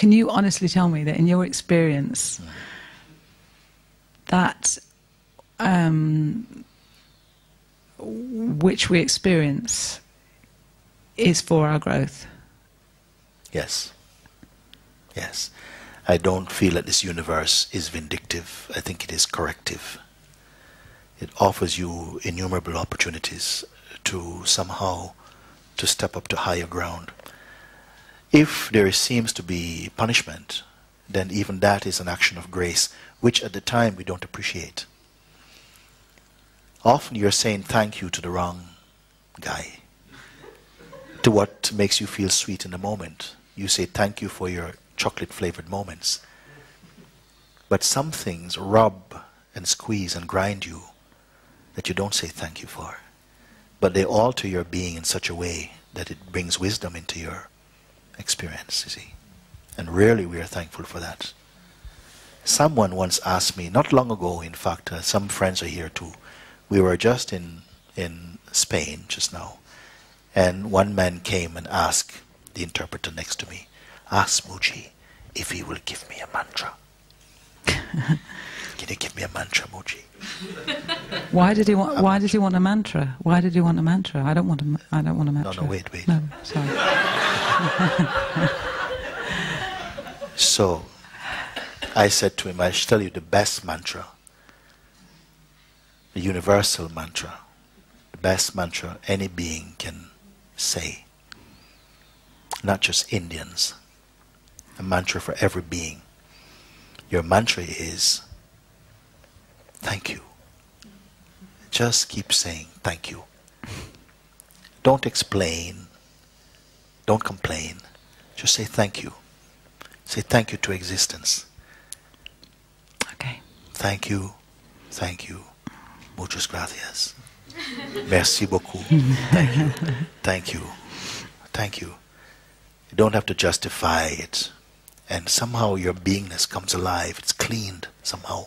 can you honestly tell me that in your experience, that which we experience is for our growth? Yes. Yes. I don't feel that this universe is vindictive. I think it is corrective. It offers you innumerable opportunities to somehow to step up to higher ground. If there seems to be punishment, then even that is an action of grace, which at the time we don't appreciate. Often you're saying thank you to the wrong guy, to what makes you feel sweet in the moment. You say thank you for your chocolate-flavored moments. But some things rub and squeeze and grind you that you don't say thank you for. But they alter your being in such a way that it brings wisdom into your experience, you see. And rarely we are thankful for that. Someone once asked me, not long ago in fact, some friends are here too. We were just in Spain just now. And one man came and asked the interpreter next to me, ask Mooji if he will give me a mantra. Can you give me a mantra, Mooji? Why did he want? Why did he want a mantra? Why did he want a mantra? I don't want a. I don't want a mantra. No, wait. No, sorry. So, I said to him, I shall tell you the best mantra, the universal mantra, the best mantra any being can say. Not just Indians. A mantra for every being. Your mantra is thank you. Just keep saying thank you. Don't explain. Don't complain. Just say thank you. Say thank you to existence. Okay. Thank you. Thank you. Muchas gracias. Merci beaucoup. Thank you. Thank you. Thank you. You don't have to justify it. And somehow your beingness comes alive. It's cleaned somehow.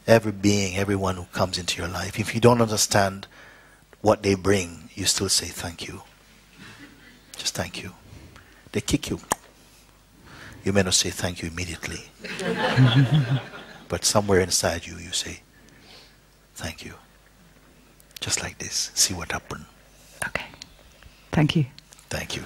Every being, everyone who comes into your life, if you don't understand what they bring, you still say thank you. Just thank you. They kick you. You may not say thank you immediately. But somewhere inside you, you say thank you. Just like this. See what happened. Okay. Thank you. Thank you.